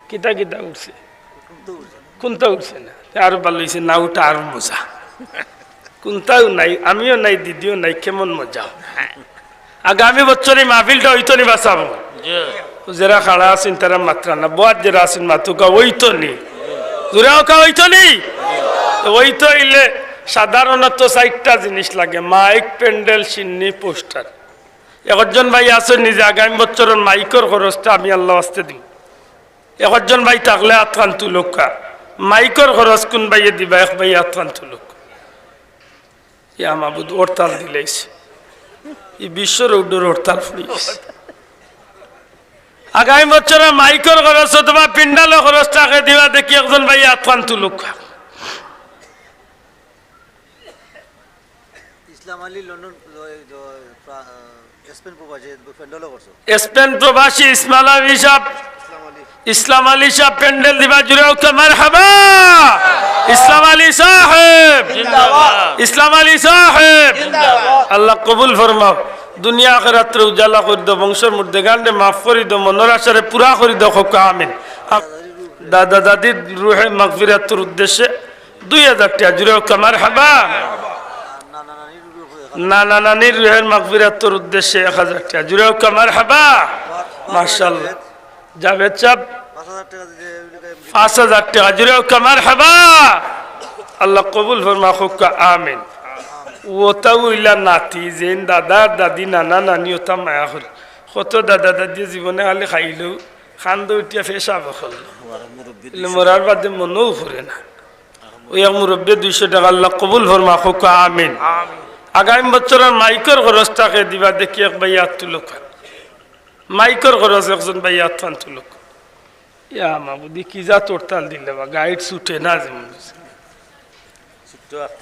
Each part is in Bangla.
কিতা কিতা উঠছে কোনটা উঠছে না আরো ভালো হয়েছে না উঠা আরো মজা কোনটাও নাই আমিও নাই দিদিও নাই কেমন মজা আগামী বছর এই মাহফিলটা হইতো নি বাঁচাবো যারা খাড়া আছেন তারা মাত্রা না বয়াত যারা আছেন মাতুকা ওইতো নি জোরাও কা ওইতো নি ওইতো ইলে সাধারণত 4টা জিনিস লাগে মাইক প্যান্ডেল সিন্নি পোস্টার একজন ভাই আছেন নিজে আগামী বছরের মাইকের খরচটা আমি আল্লাহ আসতে দিই একজন ভাই থাকলে আতকান তুলুকা মাইকের খরচ কোন ভাইয়ে দিবা এক ভাই আতকান তুলুক ইয়া মাহবুদ হরতাল দিলাইছে এই বিশ্বর উড্ডোর হরতাল ফুরিয়েছে আগামী বছরের মাইকের খরচ অথবা পিন্ডালের খরচটাকে দিবা দেখি একজন ভাই আতকান তুলুকা স্পেন প্রবাসী ইসলাম আলী সাহেব প্যান্ডেল দিবা জুড়ে মারহাবা ইসলাম আলী সাহেব ইসলাম আলী সাহেব আল্লাহ কবুল ফরমাও দুনিয়া আখিরাতের উজালা করে দাও বংশের মধ্যে গান্ডে মাফ করে দাও মনের আশারে পুরা করে দাও হোক আমিন দাদা দাদির রুহে মাগফিরাতের উদ্দেশ্যে 2000 টাকা জুড়ে মারহাবা নানা নানির রুহের মাগফিরাতের উদ্দেশ্যে 1000 টাকা জুড়ে মারহাবা মাশাআল্লাহ জাভেদ সাহেব 5000 টাকা জুড়ে মারহাবা আল্লাহ কবুল ফরমা হোক আমিন ওটাও ইলা নাতি যেন দাদা দাদি নানা নানি ওটা মায়া করে কত দাদা দাদি জীবনে খালি খাইলেও খান্দ উঠিয়া ফেসা বখল মরার বাদে মনেও ঘুরে না ওই মুরব্বী 200 টাকা আল্লাহ কবুল ফরমা হোক আমিন আগামী বছরের মাইকের খরচটাকে দিবা দেখি এক ভাই হাত তুলুক মাইকের খরচ একজন ভাই হাত ফান তুলুক ইয়া মাবুদি কি যা তোরতাল দিলে বা গাইড ছুটে না যেমন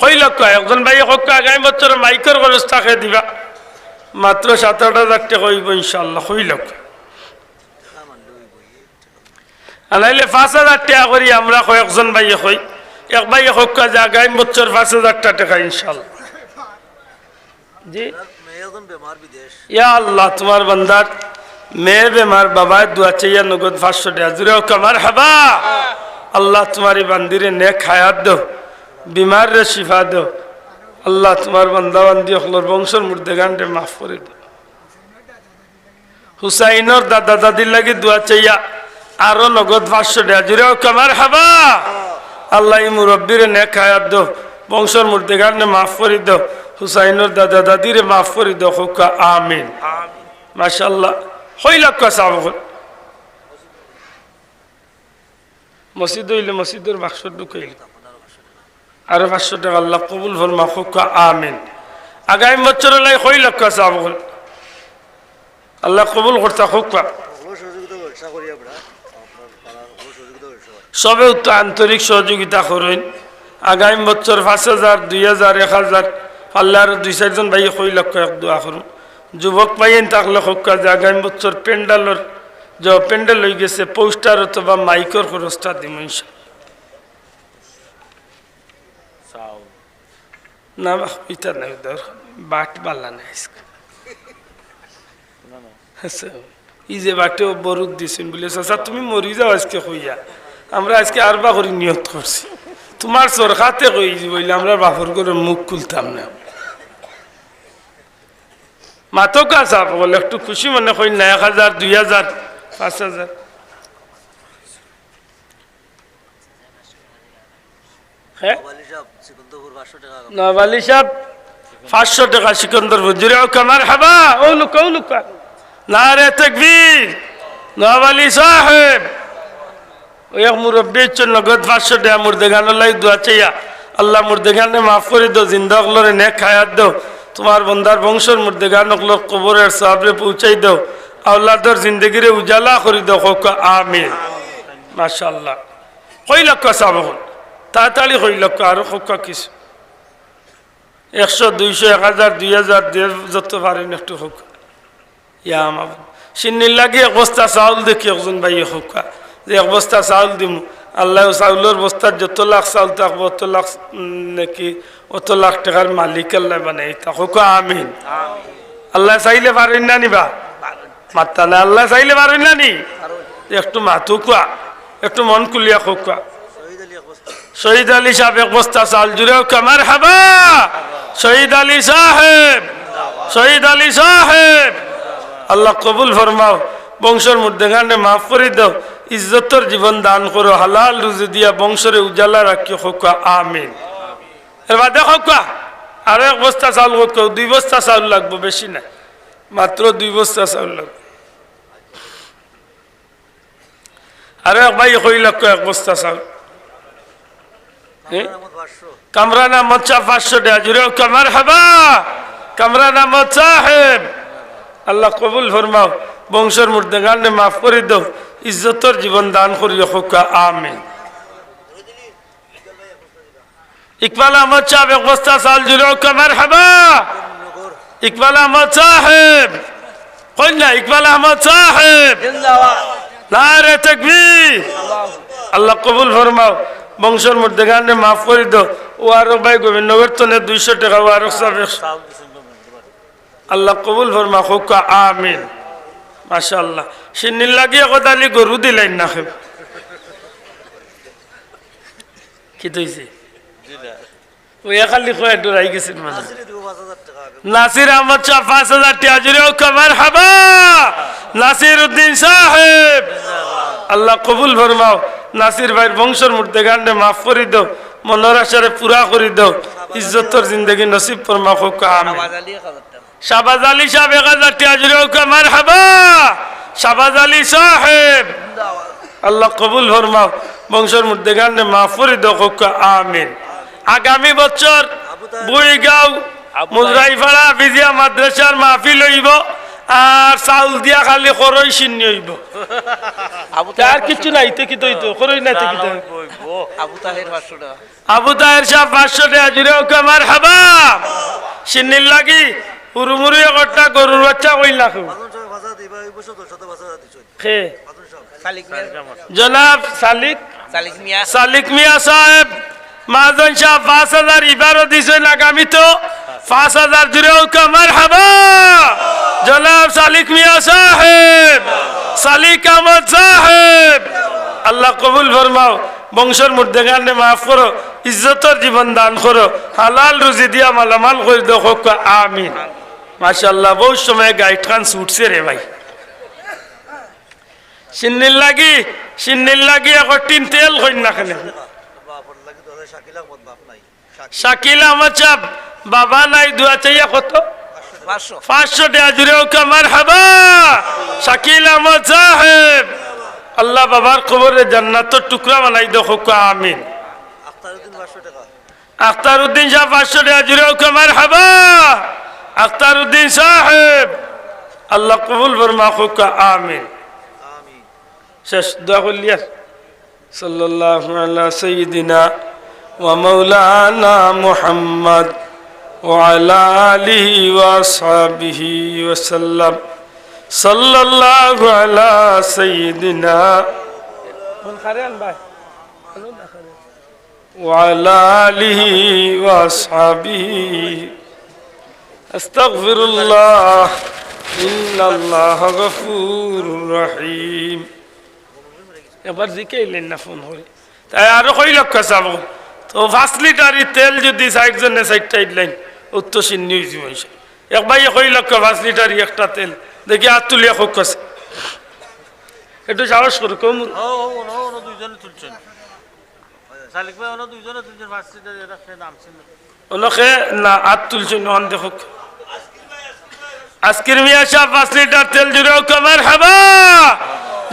কই লক্ষ একজন ভাই হোক আগামী বছরের মাইকের খরচটাকে দিবা মাত্র 7-8 টাকা হইব ইনশাআল্লাহ কই লক্ষ আনাইলে 5000 টাকা করি আমরা কয়েকজন ভাই কই এক ভাই হোক যে আগামী বছর 5000 টাকা ইনশাআল্লাহ জি ইয়া আল্লাহ তোমার বান্দার মেয়ে বেমার বাবা দুয়া চাইয়া নগদ 500 টাকা জুড়ে মারহাবা আল্লাহ তোমারি বান্দিরে নেক হায়াত দাও বিমার রে শিফা দাও আল্লাহ তোমার বান্দা বান্দি হলর বংশের মুর্দে গান্ডে মাফ করে দাও হুসাইনের দাদা দাদির লাগি দুয়া চাইয়া আরো নগদ 500 টাকা জুড়ে মারহাবা আল্লাহ এই মুরব্বিরে নেক হায়াত দাও বংশের মুর্দে গান্ডে মাফ করে দাও হুসাইনের দাদা দাদিরে মাফ করে দাও হোক আমিন মাশাআল্লাহ হই লক্ষ সাহাব মসজিদ হইলে মসজিদের বাক্স ঢুকাইল আরো 500 টাকা আল্লাহ কবুল ফরমা হোক আমিন আগামী বছর লাই হই লক্ষ সাহাব আল্লাহ কবুল করতা হোক সবে তো আন্তরিক সহযোগিতা করেন আগামী বছর 5000 2000 1000 আল্লাহর 2-4 জন ভাই কই লক্ষ এক দোয়া করুন যুবক ভাইয়েন থাকলে হোক যে আগামী বছর প্যান্ডেলের যে প্যান্ডেল হয়ে গেছে পোস্টার অথবা মাইকের খরচটা দিব না এটা নাই বাট বালা নাই ই যে বাটেও বরুদ দিছেন বলে চাচা তুমি মরি যাও আজকে কইয়া আমরা আজকে আরবা করে নিয়ত করছি তোমার সরকাতে কই বললে আমরা বাপর করে মুখ খুলতাম না মাতো কাজ বলে একটু খুশি মনে করি না 1000 2000 5000 হ্যাঁ নবালি সাহেব 500 টাকা সিকন্দরপুর জুড়ে মারহাবা ও লুকা নারে তাকবীর নবালি সাহেব ওই মুরব্বীর জন্য নগদ 500 টাকা মুর্দেগানের লাই দোয়া চাইয়া আল্লাহ মুর্দেগানে মাফ করে দাও জিন্দা হলরে নেক হায়াত দাও তোমার বন্দার বংশের মুর্দেগান হলো কবরের সাবরে পৌঁছাই দাও আওলাদের জিন্দগিরে উজালা করে দাও হোক আমিন মাশাআল্লাহ কই লক্ষ সাহাব তাড়াতাড়ি কই লক্ষ আরো হোক কিছু 100 200 1000 2000 যত পারেন একটু হোক ইয়া আমার সিন্নির লাগে এক বস্তা চাউল দেখি একজন ভাই হোক যে এক বস্তা চাউল দিম আল্লাহ চাউলের বস্তার যত লাখ চাউল থাকবো অত লাখ নাকি অত লাখ টাকার মালিক আল্লাহ বানাই তা হোক আমিন আল্লাহ চাইলে পারেন না নিবা মাত্তা না আল্লাহ চাইলে পারেন না নি একটু মাথু কুয়া একটু মন খুলিয়া খোকা শহীদ আলী সাহেব এক বস্তা চাল জুড়েও কামার হাবা শহীদ আলী সাহেব শহীদ আলী সাহেব আল্লাহ কবুল ফরমাও বংশের মধ্যে গানে মাফ করে দাও ইজ্জতর জীবন দান করো হালাল রুজি দিয়া বংশরে উজালা রাখিও খোকা আমিন এবার দেখো কা আরো এক বস্তা চাউল কেউ 2 বস্তা চাউল লাগবে বেশি না মাত্র 2 বস্তা চাউল লাগবে আরো এক ভাই কইল 1 বস্তা চাউল কামরান আহমদ সাহেব 500 টাকা জুড়ে কামার হাবা কামরান আহমদ সাহেব আল্লাহ কবুল ফরমাও বংশের মধ্যে গানে মাফ করে দাও ইজ্জতর জীবন দান করিও খোকা আমিন ইকবাল আহমদ সাহেব 1 বস্তা চাউল জুড়ে কামার হাবা ইকবাল আহমদ সাহেব কই না ইকবাল আহমদ সাহেব নারে তাকবীর আল্লাহ কবুল ফরমাও বংশের মধ্যে গানে মাফ করে দাও ও আরো ভাই গোবিন্দনগর তনে 200 টাকা ও আরো আল্লাহ কবুল ফরমা খোকা আমিন মাশাআল্লাহ সিন্নিল লাগিয়ে কদালি গরু দিলেন না খেব কি তৈছে ওই খালি কয় ডরাই গেছেন মানে নাসির আহমদ শাহ 5000 টাকা জুড়ে কামার হাবা নাসির উদ্দিন সাহেব আল্লাহ কবুল ফরমাও নাসির ভাইয়ের বংশের মধ্যে গানে মাফ করে দাও মনের আশারে পুরা করে দাও ইজ্জতর জিন্দগি নসিব ফরমা খোকা আমিন শাহবাজ আলী সাহেব 1000 টাকা জুড়ে কামার হাবা শাহবাজ আলী সাহেব আল্লাহ কবুল ফরমাও বংশের মধ্যে গানে মাফ করে দাও খোকা আমিন আগামী বছর বুড়িগাঁও মুজরাইপাড়া বিজিয়া মাদ্রাসার মাহফিল হইব আর চাউল দিয়া খালি খরই চিনি হইব আর কিছু নাই তো কি তো খরই নাই তো কি আবু তাহের সাহেব 500 টাকা জুড়ে কামার হাবা চিনির লাগি হুরুমুরু একটা গরুর বাচ্চা কই লাখ জনাব সালিক মিয়া সাহেব মাজন সাহেব 5000 ইবারও দিছেন আগামী তো 5000 জুড়েও কামার হাবা জনাব সালিক মিয়া সাহেব সালিক আহমদ সাহেব আল্লাহ কবুল ফরমাও বংশের মধ্যে গানে মাফ করো ইজ্জতর জীবন দান করো হালাল রুজি দিয়া মালামাল করে দাও খোকা আমিন মাশাআল্লাহ বহু সময় গাইড খান ছুটছে রে ভাই সিন্নিল লাগি এক টিন তেল কই না কেন শাকিল আহমদ সাহেব বাবা নাই দুয়া চাইয়া কত 500 টাকা জুড়ে কামার হাবা শাকিল আহমদ সাহেব আল্লাহ বাবার কবরে জান্নাতের টুকরা বানাই দাও খোকা আমিন আখতারউদ্দিন সাহেব 500 টাকা জুড়ে কামার হাবা আখতারউদ্দিন সাহেব আল্লাহ কবুল ফরমা খোকা আমিন শেষ দোয়া করলিয়া সাল্লাল্লাহু আলা সাইয়্যিদিনা ওয়া মাওলানা মুহাম্মদ ওয়া আলা আলিহি ওয়া আসহাবিহি ওয়া সাল্লাম সাল্লাল্লাহু আলা সাইয়্যিদিনা ওয়া আলা আলিহি ওয়া আসহাবিহি আস্তাগফিরুল্লাহ ইন্নাল্লাহা গফুরুর রহিম এবার জিকাইলেন না ফোন করে তাই আরো কই লক্ষ চাব তো 5 লিটারের তেল যদি সাইডজনে সাইডটাইড লাইন উত্তর সিন্নি হয়েছে এক ভাই কই লক্ষ 5 লিটারই একটা তেল দেখি হাত তুলিয়া হোক কাছে একটু সাহস করো কম দুইজনে তুলছেন সালিক ভাই দুইজনে তুলছেন 5 লিটার এটা নামছেন ওনকে না হাত তুলছেন অন দেখো আজকের মিয়া সাহেব 5 লিটার তেল জুড়েও কামার হাবা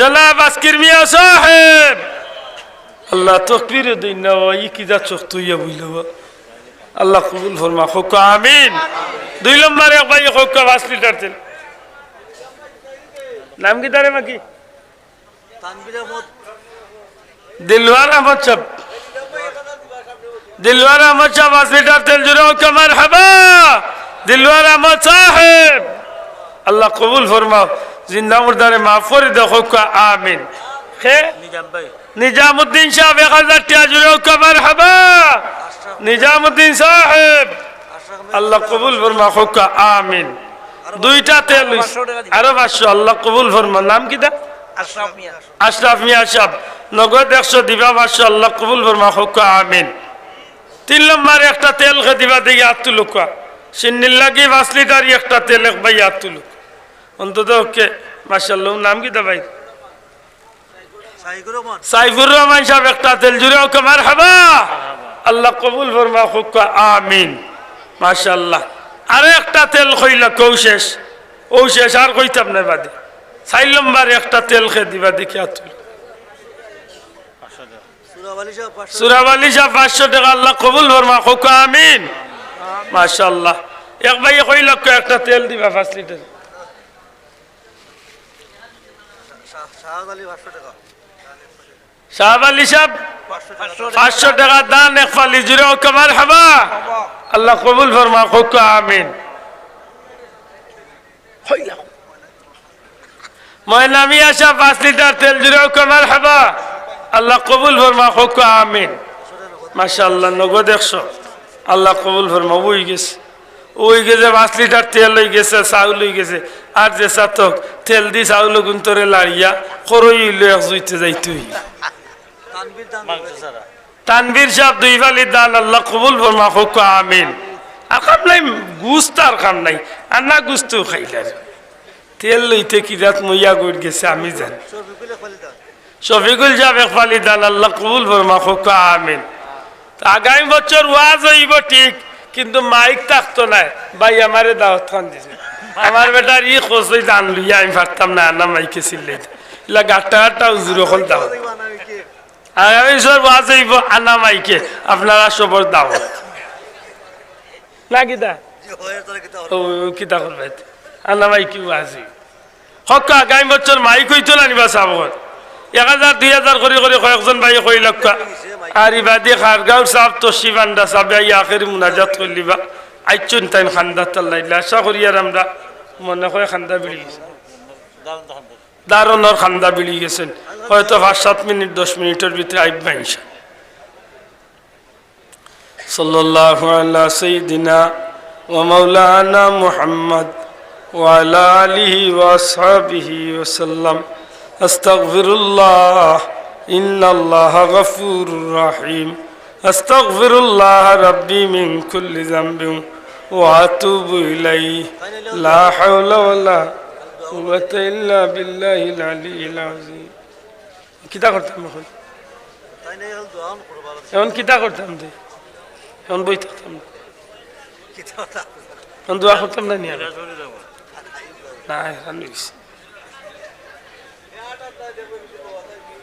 জনাব আজকের মিয়া সাহেব আল্লাহ তাকবীর দিন না ওই কি যা চোখ তুইয়া বুঝলো আল্লাহ কবুল ফরমা খোকা আমিন 2 নম্বরে এক ভাই খোকা 5 লিটার তেল নাম কি তারে মাকি তানভীর আহমদ দিলওয়ার আহমদ সাহেব দিলওয়ার আহমদ সাহেব 5 লিটার তেল জুড়েও কামার হাবা দিলওয়ার আহমদ সাহেব আল্লাহ কবুল ফরমাও জিন্দা মুর্দারে মাফ করে দাও খোকা আমিন হে নিজামউদ্দিন সাহেব 1000 টাকা জুড়েও কামার হাবা নিজামউদ্দিন সাহেব আল্লাহ কবুল ফরমা খোকা আমিন 2টা তেল আরো 500 আল্লাহ কবুল ফরমা নাম কি দা আশরাফ মিয়া সাহেব নগদ 100 দিবা 500 আল্লাহ কবুল ফরমা হোক আমিন 3 নম্বরে একটা তেল খে দিবা দেখি হাত তুলো সিন্নির লাগি 5 লিটার একটা তেল এক ভাই হাত তুলো অন্তত ওকে মাশাআল্লাহ নাম কি দা ভাই সাইফুর রহমান সাহেব একটা তেল জুড়ে ওকে মারহাবা আল্লাহ কবুল ফরমা হোক আমিন মাশাআল্লাহ আরে একটা তেল কইলা কৌ শেষ ও শেষ আর কইতাম না বাদে 4 নম্বরে একটা তেল খে দিবা দেখি হাত তুলো সুরাবালি সাহেব 500 টাকা আল্লাহ কবুল ফরমা হোক আমিন মাশাআল্লাহ এক ভাই কইলা একটা তেল দিবা 5 লিটার শাহাব আলী সাহেব 500 টাকা দান এক ফালি জুড়ে ওকে মারহাবা আল্লাহ কবুল ফরমা হোক আমিন ময়নামিয়া সাহেব 5 লিটার তেল জুড়ে ওকে মারহাবা আল্লাহ কবুল ফরমা হোক আমিন মাশাআল্লাহ নগদ 100 আল্লাহ কবুল ফরমা ওই গেছে 5 লিটার তেল হয়ে গেছে চাউল হয়ে গেছে আর যে সাতক তেল দি চাউল গুন্তরে লাড়িয়া করই লয়ে জুইতে যাইতে তানভীর সাহেব 2 ফালি দান আল্লাহ কবুল ফরমা হোক আমিন আর কাম নাই গুস্ত আর কাম নাই আর না গুস্ত খাইলা তেল লইতে কি রাত মইয়া গড় গেছে আমি জানি শফিকুল সাহেব 1 ফালি দান আল্লাহ কবুল ফরমা হোক আমিন আগামী বছর ওয়াজ হইব ঠিক কিন্তু মাইক থাকতো না ভাই আমারে দাওয়াত খান দিছে আমার বেটার খোঁজই দান লইয়া আমি পারতাম না মাইকে চিল্লাই ইলা গাটা উজুর হল দাওয়াত আগামী বছর ওয়াজ হইব আনা মাইকে আপনারা সবর দাওয়াত না কিতা কিতা করবে আনা মাইকে ওয়াজ হক আগামী বছর মাইক হইতো না নিবা সাবত 1000 2000 করে করে কয়েকজন ভাই কই লক্ষ আর ইবাদি খারগাঁও সাহেব তশরিফ আনদা সাহেব আখেরি মুনাজাত করলিবা আইচুন তাইন খান্দা তাল্লাইলা আশা করি আর আমরা মনে হয় খান্দা বিড়ি গেছে দারুণর খান্দা বিড়ি গেছেন হয়তো 5-7 মিনিট 10 মিনিটের ভিতরে আইবা ইনশা সাল্লাল্লাহু আলা সাইয়্যিদিনা ওয়া মাওলানা মুহাম্মদ ওয়া আলা আলিহি ওয়া আসহাবিহি ওয়া সাল্লাম আস্তাগফিরুল্লাহ ইন্নাল্লাহা গফুরুর রহিম আস্তাগফিরুল্লাহ রাব্বি মিন কুল্লি যামবিন ওয়া আতুবু ইলাইহি লা হাওলা ওয়ালা কুওয়াতা ইল্লা বিল্লাহিল আলিয়্যিল আযীম কিতা করতাম এখন এখন কিতা করতাম দে এখন বই থাকতাম এখন দোয়া করতাম না নিয়া না এখন নিছি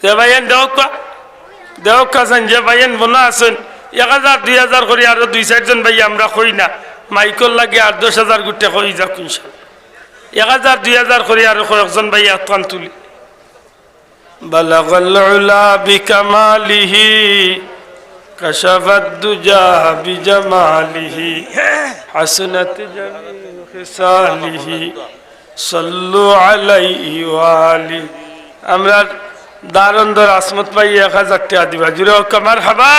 যে ভাইয়েন দেওকা যে ভাইয়েন বোনা আছেন 1000 2000 করে আরো 2-4 জন ভাই আমরা কই না মাইকল লাগে আর 10,000 গুটে কই যাক ইনশাআল্লাহ 1000 2000 করে আরো কয়েকজন ভাই আত্মান তুলি বালাগাল উলা বিকামালিহি কাশাফাদ দুজা বিজামালিহি হাসনাত জামিল খিসালিহি সাল্লু আলাইহি ওয়া আলি আমরা দারন্দর আসমত পাই 1000 টাকা দিবা জুড়ে মারহাবা